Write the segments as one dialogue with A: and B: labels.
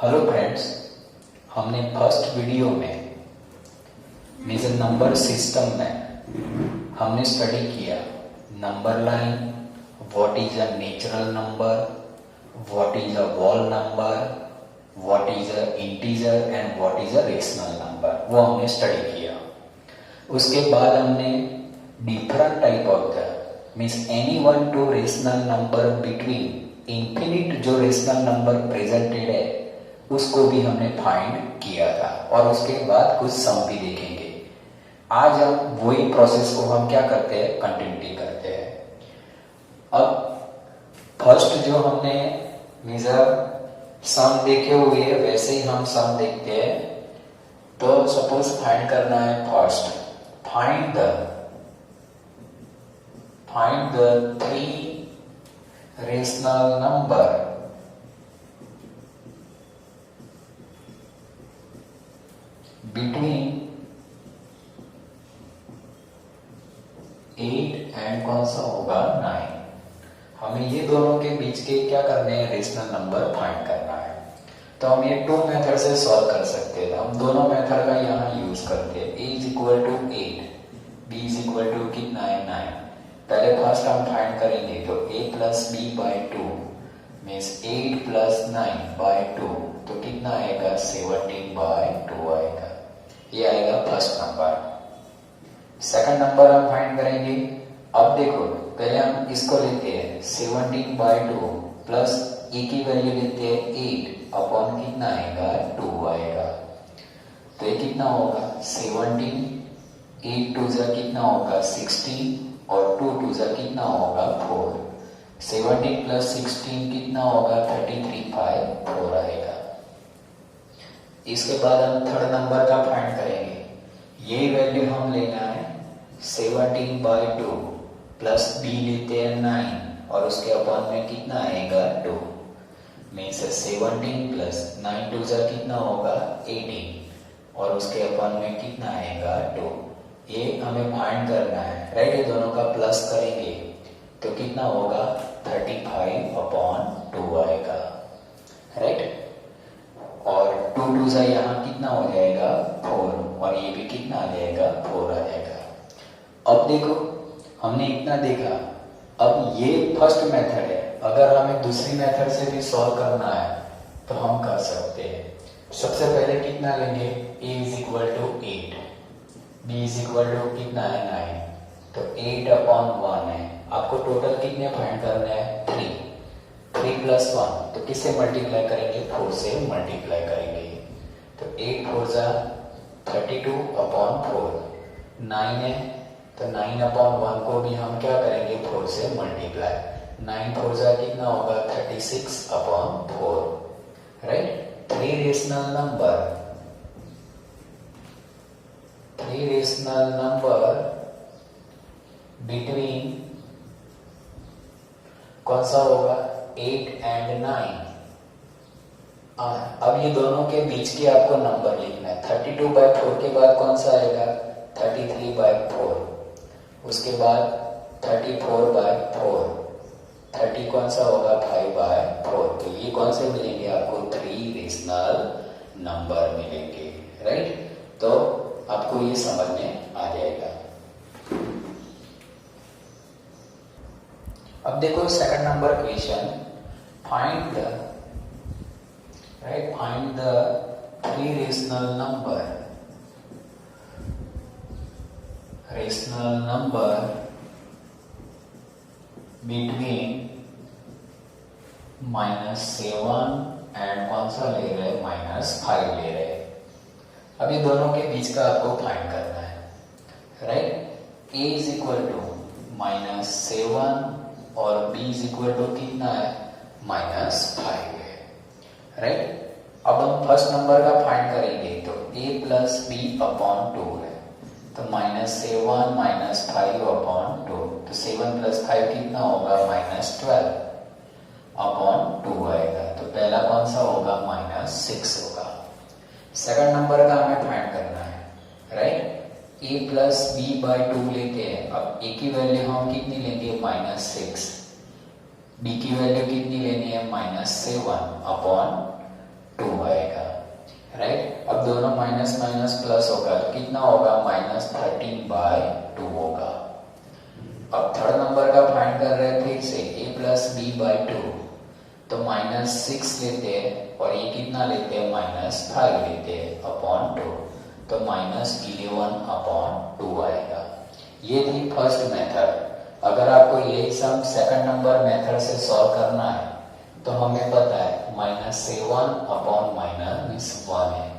A: Hello friends, हमने first video में major number system में हमने स्टडी किया number line, what is a natural number, what is a whole number, what is a integer and what is a rational number. वो हमने study किया। उसके बाद हमने different type of the means any one two rational number between infinite जो rational number presented है उसको भी हमने फाइंड किया था और उसके बाद कुछ सम भी देखेंगे। आज हम वही प्रोसेस को हम क्या करते हैं, कंटिन्यूटी करते हैं। अब फर्स्ट जो हमने मेजर सम देखे हुए है वैसे ही हम सम देखते हैं। तो सपोज फाइंड करना है first, find the three rational number between 8 and कौन सा होगा 9। हमें ये दोनों के बीच के क्या करने हैं, रेशनल नंबर फाइंड करना है। तो हम ये टू मेथड से सॉल्व कर सकते हैं। हम दोनों मेथड का यहाँ यूज करते हैं। a is equal to 8, b is equal to कितना है 9। पहले फर्स्ट हम फाइंड करेंगे तो a plus b by 2 means 8 plus 9 by 2 तो कितना आएगा 17 बाई 2 आएगा। ये आएगा फर्स्ट नंबर। सेकंड नंबर हम फाइंड करेंगे। अब देखो पहले हम इसको लेते हैं 17 बाई 2 प्लस ए की वैल्यू लेते हैं 8 अपॉन कितना आएगा 2 आएगा। तो ये कितना होगा 17, 8 टू जा कितना होगा 16 और 2 टू जा कितना होगा 4। 17 प्लस 16 कितना होगा 33 5 4 आएगा। इसके बाद हम थर्ड नंबर का फाइंड करेंगे। ये वैल्यू हम लेना है 17 बाई 2 प्लस बी लेते हैं 9 और उसके अपॉन में कितना आएगा 2 मीन्स 17 प्लस 9 टू जा कितना होगा 18 और उसके अपॉन में कितना आएगा 2। ये हमें फाइंड करना है, राइट। ये दोनों का प्लस करेंगे तो कितना होगा 35 अपॉन 2 आएगा, राइट। और 2 टू जा यहाँ कितना हो जाएगा 4 और ये भी कितना आ जाएगा 4 आ जाएगा। अब देखो हमने इतना देखा। अब ये फर्स्ट मेथड है। अगर हमें दूसरी मेथड से भी सॉल्व करना है तो हम कर सकते हैं। सबसे पहले कितना लेंगे, a is equal to 8, b is equal to कितना है 9 तो 8 अपॉन 1 है। आपको टोटल कितने फाइंड करने हैं 3 प्लस 1 तो किससे मल्टीप्लाई करेंगे 4 से मल्टीप्लाई करेंगे। तो 8 4 जा 32 अपॉन 4, 9 है तो 9 अपॉन 1 को भी हम क्या करेंगे 4 से मल्टीप्लाई। 9 4 जा कितना होगा 36 upon 4, right. Three rational number between कौन सा होगा 8 एंड 9। अब ये दोनों के बीच के आपको नंबर लिखना है। 32 बाई 4 के बाद कौन सा आएगा 33 बाई 4, उसके बाद 34 बाई 4, 30 कौन सा होगा 5 बाई 4। तो ये कौन से मिलेंगे आपको 3 रेशनल नंबर मिलेंगे, राइट। तो आपको ये समझ में आ जाएगा। अब देखो second number question, find the three rational number between -7 and कौन सा ले रहे हैं -5 ले रहे हैं। अब ये दोनों के बीच का आपको फाइंड करना है, right. a is equal to -7 और b इज इक्वल टू कितना है -5 है, राइट। अब हम फर्स्ट नंबर का फाइंड करेंगे तो a प्लस बी अपॉन 2 है तो -7 -5 अपॉन 2 तो 7 प्लस 5 कितना होगा -12 अपॉन 2 आएगा। तो पहला कौन सा होगा -6 होगा। सेकंड नंबर का हमें फाइंड करना है, right. a plus b by 2 लेते हैं। अब a की वैल्यू हम कितनी लेंगे -6, b की वैल्यू कितनी लेनी है -7 अपॉन 2 आएगा, राइट। अब दोनों माइनस माइनस प्लस होगा तो कितना होगा, -13/2 होगा। अब थर्ड नंबर का फाइंड कर रहे हैं फिर से, a + b/2, तो -6 लेते हैं और ये कितना लेते हैं, -5 लेते हैं अपॉन 2, तो -11/2 आएगा। ये थी फर्स्ट मेथड। अगर आपको यही सम सेकंड नंबर मेथड से सॉल्व करना है तो हमें पता है -7/-1 है।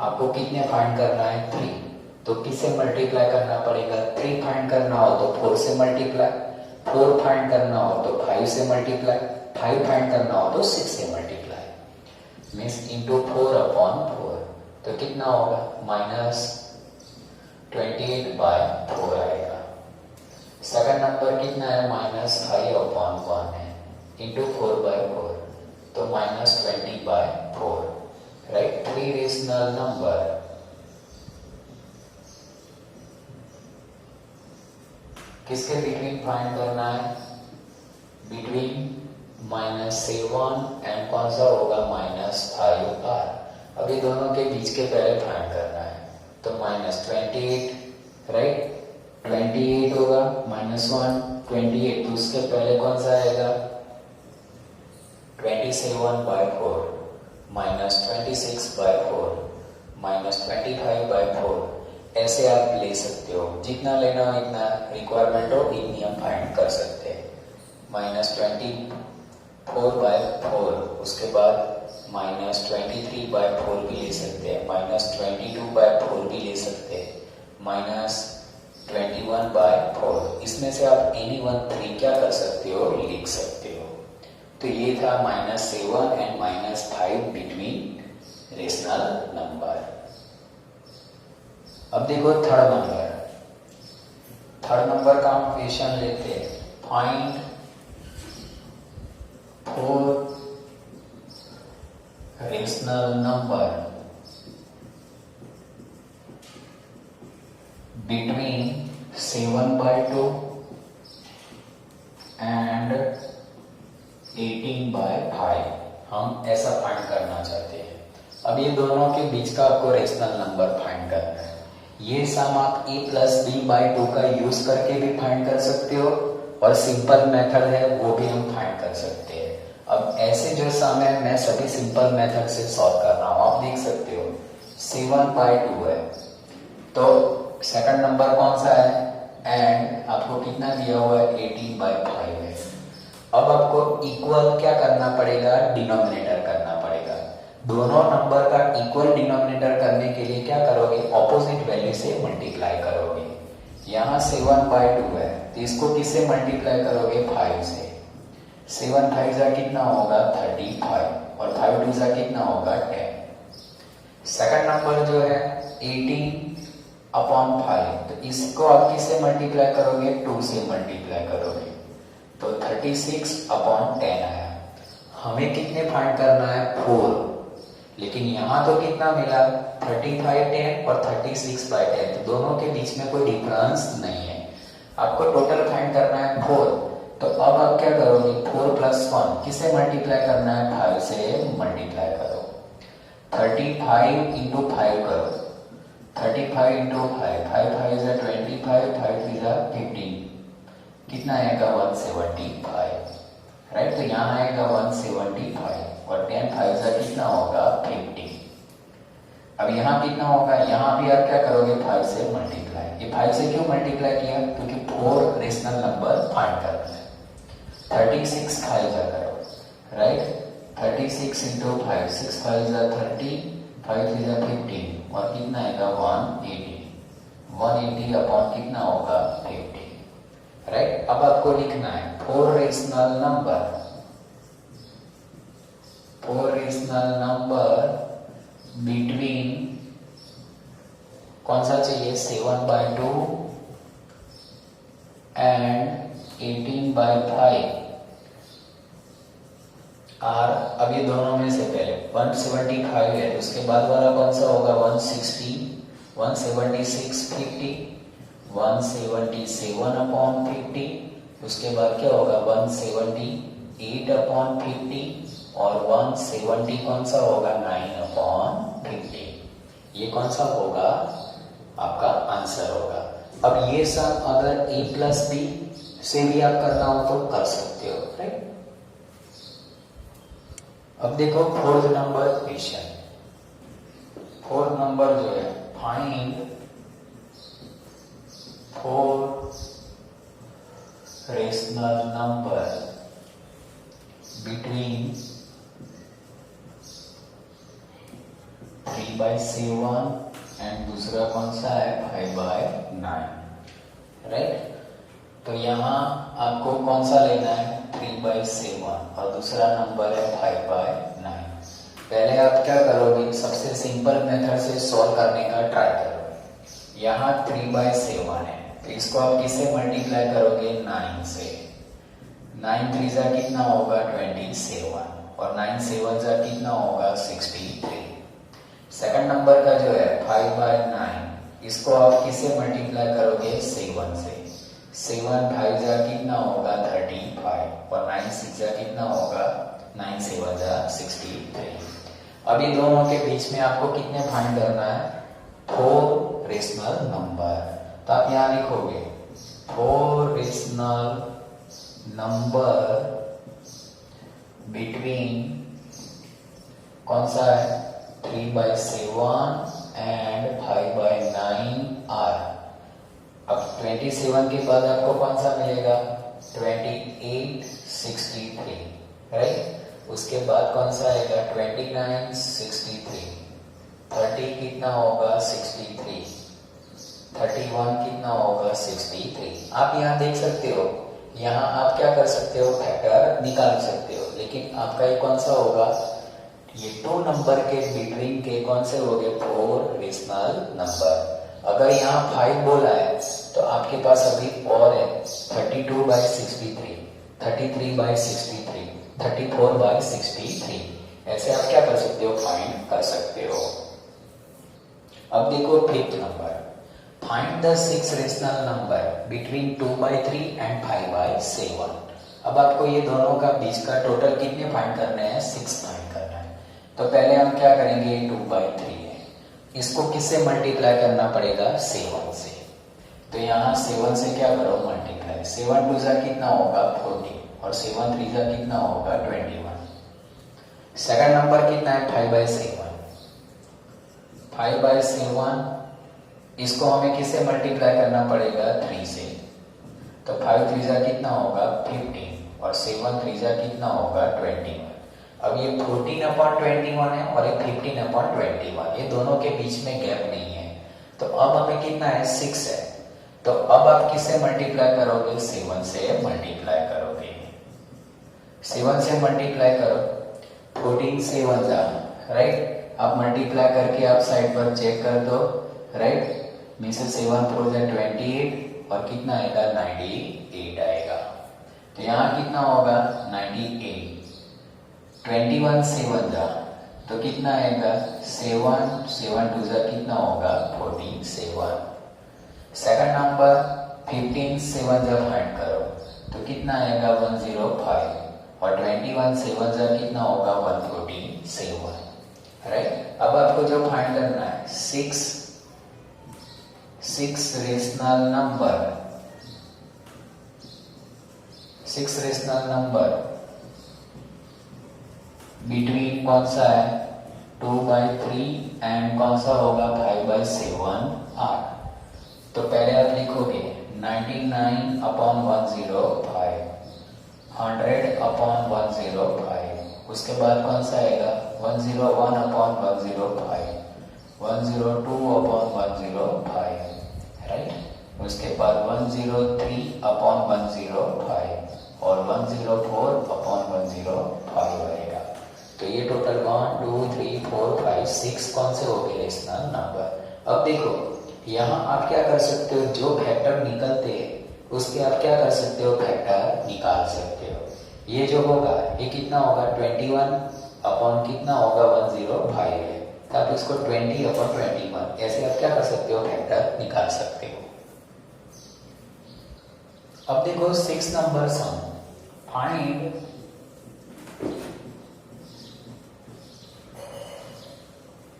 A: आपको कितने फाइंड करना है, 3, तो किससे मल्टीप्लाई करना पड़ेगा, 3 फाइंड करना हो तो 4 से मल्टीप्लाई, 4 फाइंड करना हो तो 5 से मल्टीप्लाई, 5 फाइंड करना हो तो 6 से मल्टीप्लाई, मीन्स इंटू 4/4, तो कितना होगा, -28/4 आएगा। सेकंड नंबर कितना है, -5/1 है, इंटू 4/4, तो -20/4, राइट। 3 रेशनल नंबर किसके बिटवीन फाइंड करना है, बिटवीन -7 एंड कौन सा होगा, -5r। अब ये दोनों के बीच के पहले फाइंड करना है, तो -28, राइट, 28 होगा, -1 28, तो उसके पहले कौन सा आएगा, 27/4, -26/4, -25/4, ऐसे आप ले सकते हो, जितना लेना हो इतना, रिक्वायरमेंट हो इतनी हम फाइंड कर सकते हैं। -24/4, उसके बाद -23/4 भी ले सकते हैं, -22/4 भी ले सकते हैं, -21/4, इसमें से आप एनी वन 3 क्या कर सकते हो, लिख सकते हो। तो ये था -7 एंड -5 बिटवीन रेशनल नंबर। अब देखो थर्ड नंबर का हम क्वेश्चन लेते हैं, find 4 rational number between 7/2 and 18/5, हम ऐसा फाइंड करना चाहते हैं। अब ये दोनों के बीच का आपको रेशनल नंबर फाइंड करना है। ये सम आप a + b/2 का यूज करके भी फाइंड कर सकते हो और सिंपल मेथड है वो भी हम फाइंड कर सकते हैं। अब ऐसे जो सम है मैं सभी सिंपल मेथड से सॉल्व कर रहा हूँ, आप देख सकते हो 7/2 है, तो सेकंड नंबर कौन सा है, एंड आपको कितना दिया हुआ है, 18/5 है। अब आपको इक्वल क्या करना पड़ेगा, डिनोमिनेटर करना पड़ेगा। दोनों नंबर का इक्वल डिनोमिनेटर करने के लिए क्या करोगे, ऑपोजिट वैल्यू से मल्टीप्लाई करोगे। यहाँ 7/2 है तो इसको किससे मल्टीप्लाई करोगे, 5 से। 7 5 जा कितना होगा, 35, और 5 2 जा कितना होगा, 10। सेकंड नंबर जो है 18/5, तो इसको आप किससे मल्टीप्लाई करोगे, 2 से मल्टीप्लाई करोगे, तो 36/10 आया। हमें कितने फाइंड करना है, 4, लेकिन यहाँ तो कितना मिला, 35/10 और 36/10, तो दोनों के बीच में कोई डिफरेंस नहीं है। आपको टोटल फाइंड करना है 4, तो अब आप क्या करोगे, 4 + 1 किससे मल्टीप्लाई करना है, 5 से मल्टीप्लाई करो। 35 × 5 करो, 35 × 5, 5 5 is 25, 5 3 is 15, कितना आएगा, 175, राइट। तो यहाँ आएगा 175 और 10 5 से कितना होगा, 50। अब यहाँ कितना होगा, यहाँ भी आप क्या करोगे, 5 से मल्टीप्लाई। ये 5 से क्यों मल्टीप्लाई किया, क्योंकि 4 रेशनल नंबर फाइंड करना है। 36 5 जा करो, राइट, 36 × 5, 6 5 is 30, 5 3 is 15, और कितना आएगा, 180 अपॉन कितना होगा, 50, राइट। अब आपको लिखना है 4 रेशनल नंबर बिटवीन कौन सा चाहिए, 7/2 एंड 18/5 आर। अब ये दोनों में से पहले 175 है तो उसके बाद वाला कौन सा होगा, 160, 176 50, 177/50, उसके बाद क्या होगा, 178/50, और 170 कौन सा होगा 9/50। ये कौन सा होगा आपका आंसर होगा। अब ये सब अगर a प्लस बी से भी आप करना हो तो कर सकते हो, राइट। अब देखो fourth number question. Fourth number जो है, find 4 rational number between 3/7 and दूसरा कौन सा है 5/9, राइट। तो यहाँ आपको कौन सा लेना है 3/7 और दूसरा नंबर है 5/9। पहले आप क्या करोगे, सबसे सिंपल मेथड से सॉल्व करने का ट्राई करोगे। यहाँ 3/7 है तो इसको आप किससे मल्टीप्लाई करोगे 9 से। 9 3 जा कितना होगा 27 और 9 7 जा कितना होगा 63। सेकंड नंबर का जो है 5/9, इसको आप किससे मल्टीप्लाई करोगे 7 से। 7 5 जा कितना होगा 35 और 9 6 जा कितना होगा 9 7 जा 63। अब ये दोनों के बीच में आपको कितने फाइंड करना है 4 रेशनल नंबर। तो आप यहाँ लिखोगे 4 रेशनल नंबर बिटवीन कौन सा है 3/7 एंड 5/9 आर। अब 27 के बाद आपको कौन सा मिलेगा 28 63, राइट। उसके बाद कौन सा आएगा 29 63, 30 कितना होगा 63, 31 कितना होगा 63। आप यहाँ देख सकते हो, यहाँ आप क्या कर सकते हो फैक्टर निकाल सकते हो, लेकिन आपका ये कौन सा होगा, ये 2 नंबर के बिटवीन के कौन से हो गए 4 रेशनल नंबर। अगर यहाँ 5 बोला है तो आपके पास अभी और है 32/63, 33/63, 34/63। ऐसे आप क्या कर सकते हो फाइंड कर सकते हो। अब देखो fifth number, find the 6 rational number between 2/3 and 5/7। अब आपको ये दोनों का बीच का टोटल कितने फाइंड करने हैं 6 फाइंड करना है। तो पहले हम क्या करेंगे 2/3 है, इसको किससे मल्टीप्लाई करना पड़ेगा 7 से। तो यहाँ 7 से क्या करो मल्टीप्लाई, 7 2 जा कितना होगा 40 और 7 3 जा कितना होगा 21। सेकंड नंबर कितना है 5/7, 5/7 इसको हमें किससे मल्टीप्लाई करना पड़ेगा 3 से। तो 5 3 जा कितना होगा 15 और 7 3 जा कितना होगा 21। अब ये 14/21 है और ये 15/21, ये दोनों के बीच में गैप नहीं है। तो अब हमें कितना है 6 है। तो अब आप किससे मल्टीप्लाई करोगे 7 से मल्टीप्लाई करोगे। 7 से मल्टीप्लाई करो, 14 7 जा, राइट। आप मल्टीप्लाई करके आप साइड पर चेक कर दो, राइट। में से 7 4 जा 28 और कितना आएगा 98 आएगा। तो यहाँ कितना होगा 98, 21 7 जा तो कितना आएगा 7 7 2 जा कितना होगा 47। सेकंड नंबर 15 7 जा फाइंड करो तो कितना आएगा 105 और 21 7 जा कितना होगा 147, राइट। अब आपको जो फाइंड करना है 6 rational number, 6 rational number between कौन सा है 2/3 एंड कौन सा होगा 5/7 आर। तो पहले आप लिखोगे 99/105, 100/105। उसके बाद कौन सा आएगा 101/105, 102/105, राइट। उसके बाद 103/105 और 104/105 आएगा। तो ये टोटल 1 2 3 4 5 6 कौन से हो गए रेशनल नंबर। अब देखो यहाँ आप क्या कर सकते हो, जो फैक्टर निकलते हैं उसके आप क्या कर सकते हो फैक्टर निकाल सकते हो। ये जो होगा ये कितना होगा 21 अपॉन कितना होगा 105 है, तो आप इसको 20/21 ऐसे आप क्या कर सकते हो फैक्टर निकाल सकते हो। अब देखो 6 नंबर सम, फाइंड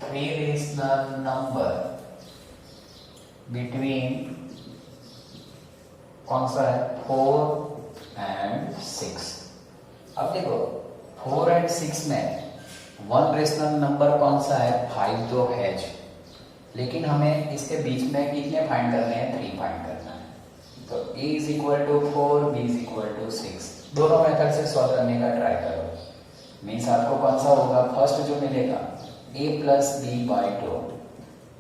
A: 3 रेशनल नंबर बिटवीन कौन सा है 4 एंड 6। अब देखो 4 एंड 6 में 1 रेशनल नंबर कौन सा है 5 तो है, लेकिन हमें इसके बीच में कितने फाइंड करने हैं 3 फाइंड करना है। तो a is equal to 4, b is equal to 6, दोनों मेथड से सॉल्व करने का ट्राई करो। मीन्स आपको कौन सा होगा फर्स्ट जो मिलेगा a plus b by 2,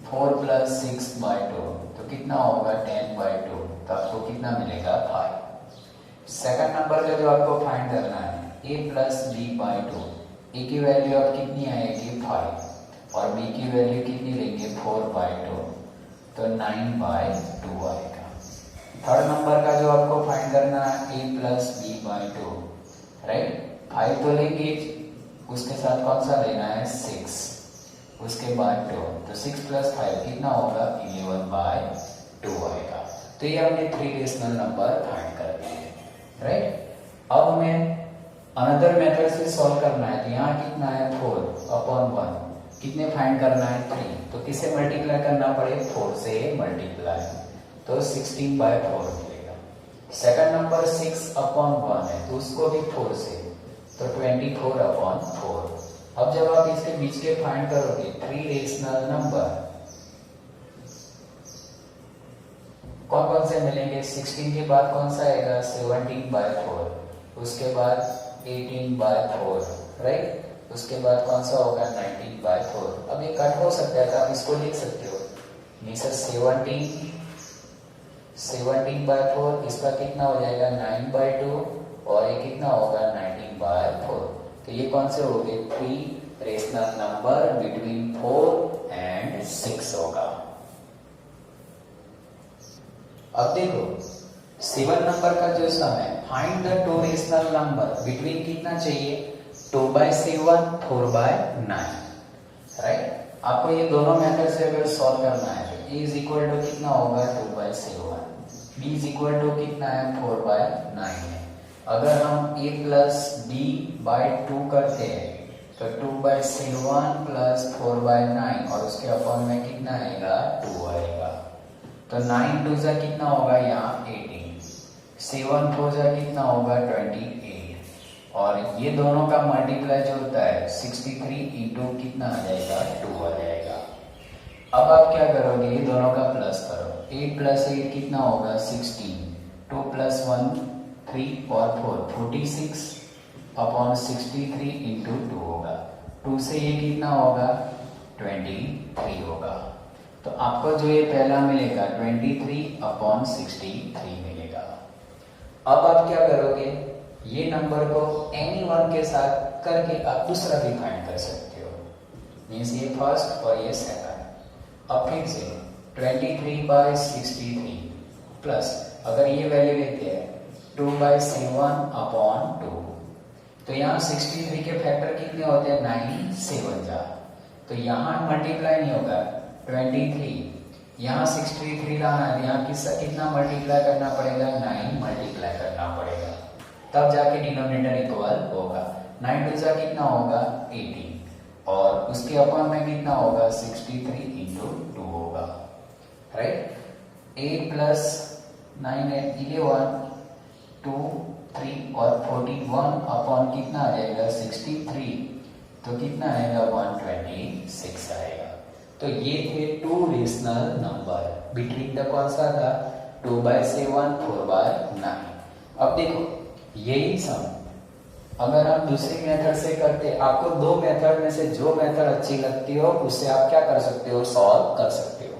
A: 4 plus 6 by 2 तो कितना होगा 10 बाई 2, तो आपको कितना मिलेगा 5। सेकंड नंबर का जो आपको फाइंड करना है a plus b by 2, a की वैल्यू अब कितनी आएगी 5 और b की वैल्यू कितनी लेंगे 4 बाई 2 तो 9 बाई 2 आएगा। थर्ड नंबर का जो आपको फाइंड करना है a plus b by 2, right 5 तो लेंगे, उसके साथ कौन सा लेना है 6, उसके बाद 2 तो 6 प्लस 5 कितना होगा 11 बाई 2 आएगा। तो ये हमने 3 रेशनल नंबर फाइंड कर दिए, राइट। अब हमें अनदर मेथड से सॉल्व करना है, तो यहाँ कितना है 4/1, कितने फाइंड करना है 3, तो किससे मल्टीप्लाई करना पड़े 4 से मल्टीप्लाई, तो 16 बाई 4 मिलेगा। सेकंड नंबर 6/1 है तो उसको भी 4 से, तो 24/4। अब जब आप इसके बीच के फाइंड करोगे 3 रेशनल नंबर कौन कौन से मिलेंगे, 16 के बाद कौन सा आएगा 17 बाई 4, उसके बाद 18 बाई 4, राइट, उसके बाद कौन सा होगा 19 बाई 4। अब ये कट हो सकता है तो आप इसको लिख सकते हो, मीन्स 17 बाई 4, इसका कितना हो जाएगा 9 बाई 2 और ये कितना होगा 19 बाई 4। तो ये कौन से हो गए 3 रेशनल नंबर बिटवीन 4 एंड 6 होगा। अब देखो 7 नंबर का जो सम है find the 2 rational number between कितना चाहिए 2 बाई 7, 4 बाई 9, राइट। आपको ये दोनों मेथड से अगर सॉल्व करना है तो a इज इक्वल टू कितना होगा 2 by 7, b is equal to कितना है 4 बाई 9 है। अगर हम a प्लस b बाई 2 करते हैं तो 2 बाई 7 प्लस 4 बाई 9 और उसके अपॉन में कितना आएगा 2 आएगा। तो 9 2 जा कितना होगा यहाँ 18, 7 4 जा कितना होगा 28 और ये दोनों का मल्टीप्लाई जो होता है 63 इंटू कितना आ जाएगा 2 आ जाएगा। अब आप क्या करोगे ये दोनों का प्लस करो, 8 प्लस 8 कितना होगा 16, 2 प्लस 1 3 और 4 46 अपॉन 63 इंटू 2 होगा, 2 से ये कितना होगा 23 होगा। तो आपको जो ये पहला मिलेगा 23 अपॉन 63 मिलेगा। अब आप क्या करोगे ये नंबर को एनी वन के साथ करके आप दूसरा भी फाइंड कर सकते हो, मीन्स ये फर्स्ट और ये सेकंड। अब फिर से 23 बाई 63 प्लस अगर ये वैल्यू लेते हैं 2 बाई 7 अपॉन 2, तो यहाँ 63 के फैक्टर कितने होते हैं 9 7 जा, तो यहाँ मल्टीप्लाई नहीं होगा 23, यहाँ 63 लाना है, यहाँ कितना मल्टीप्लाई करना पड़ेगा 9 मल्टीप्लाई करना पड़ेगा, तब जाके डिनोमिनेटर इक्वल होगा। 9 2 जा कितना होगा 18 और उसके अपॉन में कितना होगा 63 इंटू 2 होगा, राइट। 8 प्लस 9 है 11, 2 3 और 41 अपॉन कितना आ जाएगा 63, तो कितना आएगा 126 आएगा। तो ये थे 2 रेशनल नंबर बिटवीन द कौन सा था 2 बाई 7 4 बाई 9। अब देखो यही सम अगर हम दूसरी मेथड से करते, आपको 2 मेथड में से जो मेथड अच्छी लगती हो उससे आप क्या कर सकते हो सॉल्व कर सकते हो।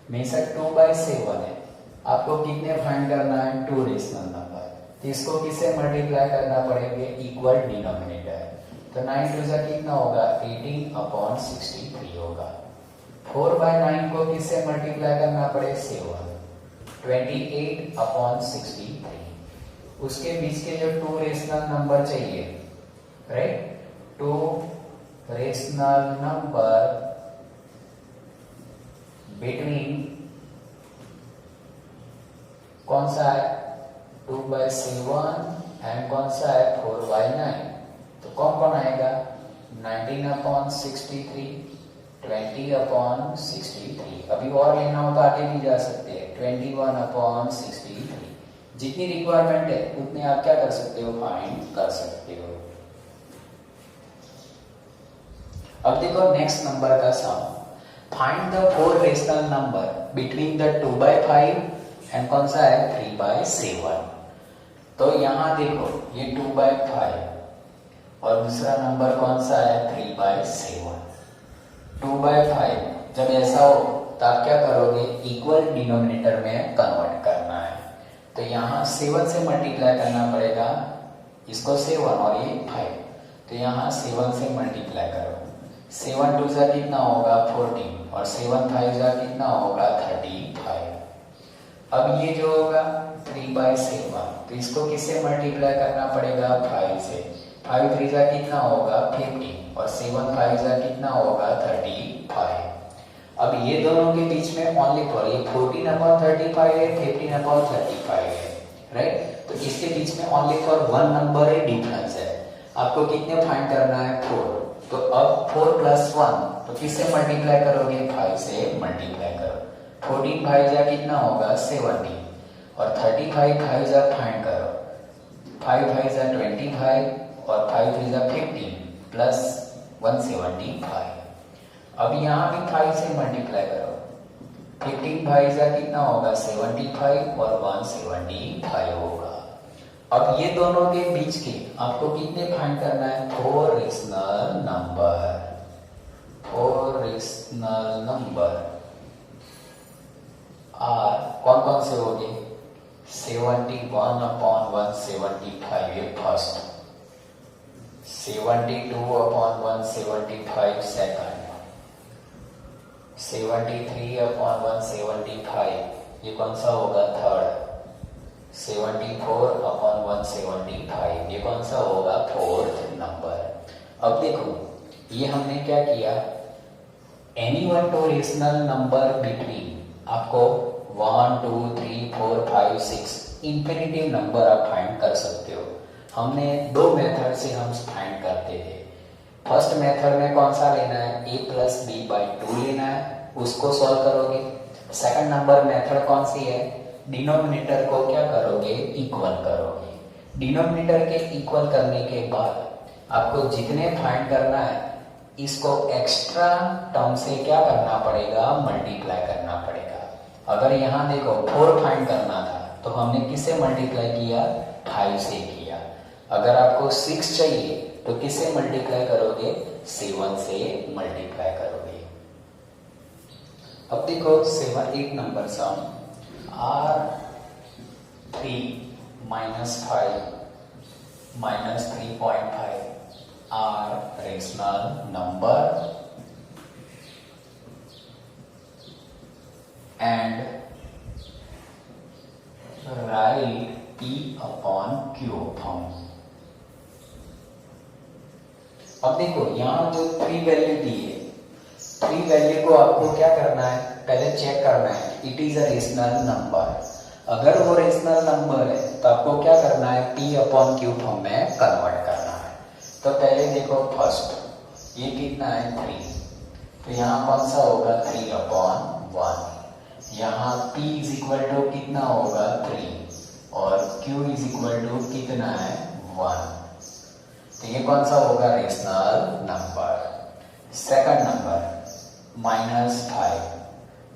A: मेरे 2 बाई 7 है, आपको कितने फाइंड करना है 2 रेशनल नंबर, तो इसको किससे मल्टीप्लाई करना पड़ेंगे इक्वल डिनोमिनेटर, तो 9 2 जा कितना होगा 18 अपॉन 63 होगा। 4 बाई 9 को किससे मल्टीप्लाई करना पड़े 7, 28 अपॉन 63। उसके बीच के जो 2 रेशनल नंबर चाहिए, राइट, 2 रेशनल नंबर बिटवीन कौन सा है 2 बाई 7 एंड कौन सा है 4 बाई 9, तो कौन कौन आएगा 19 अपॉन 63 20/63। अभी और लेना हो तो आगे भी जा सकते हैं। 21/63 जितनी रिक्वायरमेंट है उतने आप क्या कर सकते हो, फाइंड कर सकते हो। अब देखो नेक्स्ट नंबर का sum, find the 4 rational number between the 2/5 and कौन सा है 3/7। तो यहाँ देखो ये 2/5 और दूसरा नंबर कौन सा है 3/7। 2/5 जब ऐसा हो तो आप क्या करोगे, इक्वल डिनोमिनेटर में कन्वर्ट करना है। तो यहाँ 7 से मल्टीप्लाई करना पड़ेगा, इसको 7 और ये 5, तो यहाँ 7 से मल्टीप्लाई करो। 7 2 जा कितना होगा 14 और 7 5 जा कितना होगा 35। अब ये जो होगा 3/7, तो इसको किससे मल्टीप्लाई करना पड़ेगा 5 से। 5 3 जा कितना होगा 15 और 7 5 जा कितना होगा 35। अब ये दोनों के बीच में ओनली फॉर ये 14/35 है, 15/35 है, राइट। तो इसके बीच में ओनली फॉर 1 नंबर है, डिफरेंस है। आपको कितने फाइंड करना है 4। तो अब 4 + 1 तो किससे मल्टीप्लाई करोगे 5 से मल्टीप्लाई करो। 14 5 जा कितना होगा 70 और 35 5 जा फाइंड करो। 5 5 जा 25 और 5 3 जा 15 प्लस 175। अब यहाँ भी 5 से मल्टीप्लाई करो। 15 5 जा कितना होगा 75 और 175 होगा। अब ये दोनों के बीच के आपको कितने फाइंड करना है 4 rational number. 4 rational number are कौन कौन से हो गए 71/175 ये फर्स्ट, 72/175 सेकंड, 73/175 ये कौन सा होगा थर्ड, 74/175 ये कौन सा होगा फोर्थ नंबर। अब देखो ये हमने क्या किया, any one two rational number between, आपको 1 2 3 4 5 6 इंफिनिटिव नंबर आप फाइंड कर सकते हो। हमने 2 मेथड से हम फाइंड करते थे। फर्स्ट मेथड में कौन सा लेना है a + b/2 लेना है, उसको सॉल्व करोगे। सेकंड नंबर मेथड कौन सी है, डिनोमिनेटर को क्या करोगे इक्वल करोगे। डिनोमिनेटर के इक्वल करने के बाद आपको जितने फाइंड करना है इसको एक्स्ट्रा टर्म से क्या करना पड़ेगा मल्टीप्लाई करना पड़ेगा। अगर यहाँ देखो 4 फाइंड करना था तो हमने किससे मल्टीप्लाई किया 5 से किया। अगर आपको 6 चाहिए तो किससे मल्टीप्लाई करोगे 7 से मल्टीप्लाई करोगे। अब देखो 7 एक number some R3 - 5 - 3.5 are rational number and write P/Q form। अब देखो यहाँ जो 3 वैल्यू दी है, 3 वैल्यू को आपको क्या करना है पहले चेक करना है it is a rational number. अगर वो रेशनल नंबर है तो आपको क्या करना है P/Q फॉर्म में कन्वर्ट करना है। तो पहले देखो फर्स्ट ये कितना है 3, तो यहाँ कौन सा होगा 3/1। यहाँ P = कितना होगा 3 और Q = कितना है 1, तो ये कौन सा होगा रेशनल नंबर। सेकंड नंबर -5,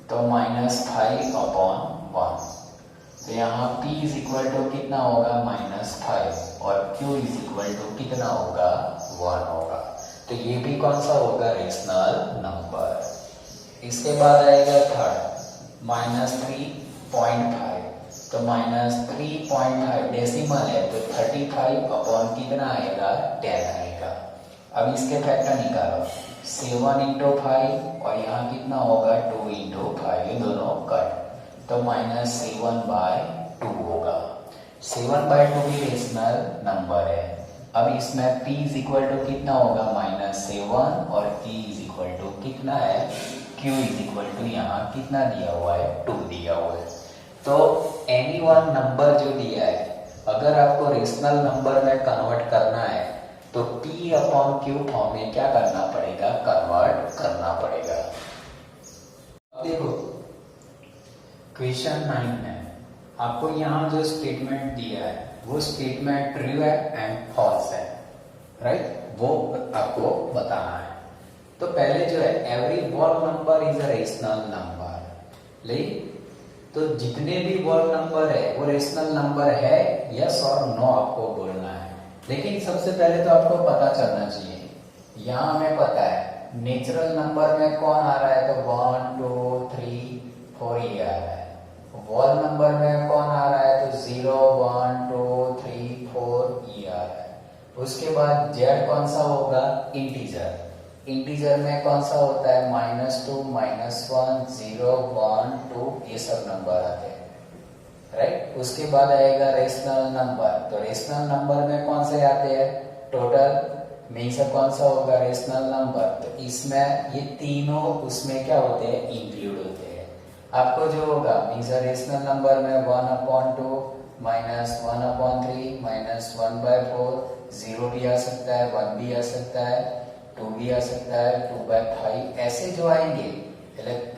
A: तो -5/1, तो यहाँ P = कितना होगा -5 और Q = कितना होगा 1 होगा, तो ये भी कौन सा होगा रेशनल नंबर। इसके बाद आएगा थर्ड -3.5, तो -3.5 डेसिमल है तो 35 कितना आएगा 10 आएगा। अब इसके फैक्टर निकालो 7 × 5 और यहाँ कितना होगा 2 × 5, ये दोनों कट, तो -7/2 होगा। 7/2 भी रेशनल नंबर है। अब इसमें P = कितना होगा -7 और P = कितना है Q = यहाँ कितना दिया हुआ है 2 दिया हुआ है। तो एनी वन नंबर जो दिया है अगर आपको रेशनल नंबर में कन्वर्ट करना है तो P अपॉन Q फॉर्म में क्या करना पड़ेगा, कन्वर्ट करना पड़ेगा। देखो क्वेश्चन 9 में आपको यहाँ जो स्टेटमेंट दिया है वो स्टेटमेंट ट्रू है एंड फॉल्स है, राइट, वो आपको बताना है। तो पहले जो है every wall number is a rational number, लेकिन तो जितने भी वॉल नंबर है वो रेशनल नंबर है, यस और नो आपको बोलना है। लेकिन सबसे पहले तो आपको पता चलना चाहिए, यहाँ हमें पता है नेचुरल नंबर में कौन आ रहा है, तो 1 2 3 4 ये आ रहा है। वॉल नंबर में कौन आ रहा है, तो 0 1 2 3 4 ये आ रहा है। उसके बाद जेड कौन सा होगा, इंटीजर। इंटीजर में कौन सा होता है, -2 -1 0 1 2 ये सब नंबर आते हैं, राइट। उसके बाद आएगा रेशनल नंबर, तो रेशनल नंबर में कौन से आते हैं, टोटल में से कौन सा होगा रेशनल नंबर, तो इसमें ये तीनों उसमें क्या होते हैं, इंक्लूड होते हैं। आपको जो होगा मीन्स रेशनल नंबर में 1/2 -1/3 -1/4 0 भी आ सकता है, 1 भी आ सकता है, 2 भी आ सकता है, 2/5 ऐसे जो आएंगे।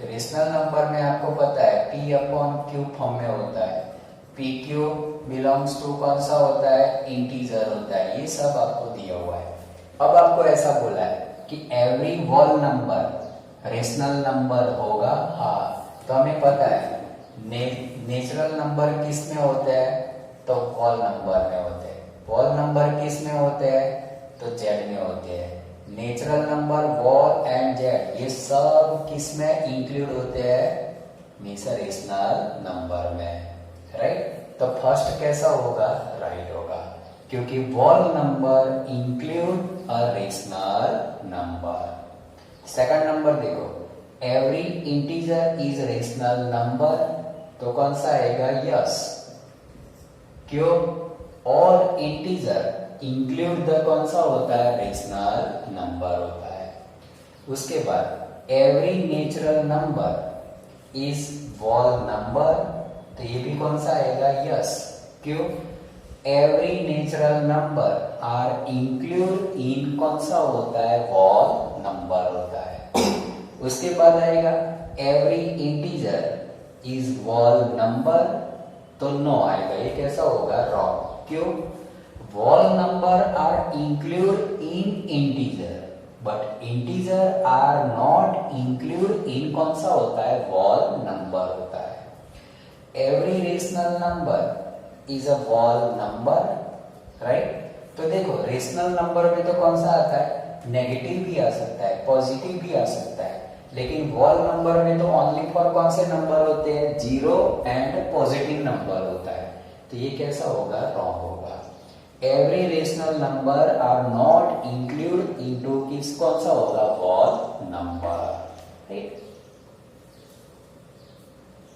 A: रेशनल नंबर में आपको पता है P अपॉन Q फॉर्म में होता है, PQ बिलोंग्स टू कौन सा होता है, इंटीजर होता है। ये सब आपको दिया हुआ है। अब आपको ऐसा बोला है कि every wall number rational number होगा, हाँ, तो हमें पता है नेचुरल नंबर किस में होते हैं, तो वॉल नंबर में होते हैं। वॉल नंबर किस में होते हैं, तो जेड में होते हैं। Natural number whole and Z ये सब किस में इंक्लूड होते हैं, मीन्स रेशनल नंबर में, राइट। तो फर्स्ट कैसा होगा, राइट होगा, क्योंकि whole number include a rational number. Second number देखो, every integer is rational number, तो कौन सा आएगा, यस। क्यों, ऑल इंटीजर इंक्लूड द कौन सा होता है, रेशनल नंबर होता है। उसके बाद every natural number is whole number, तो ये भी कौन सा आएगा, यस। क्यों, every natural number are include in कौन सा होता है, वॉल नंबर होता है। उसके बाद आएगा every integer is whole number, तो नो आएगा, ये कैसा होगा, रॉन्ग। क्यों, whole number are include in integer but integer are not include in कौन सा होता है, वॉल नंबर होता है। Every rational number is a whole number, right. तो देखो रेशनल नंबर में तो कौन सा आता है, नेगेटिव भी आ सकता है, पॉजिटिव भी आ सकता है, लेकिन वॉल नंबर में तो ओनली फॉर कौन से नंबर होते हैं, 0 एंड पॉजिटिव नंबर होता है। तो ये कैसा होगा, रॉन्ग होगा। Every rational number are not include into किस कौन सा होगा, वॉल नंबर, राइट।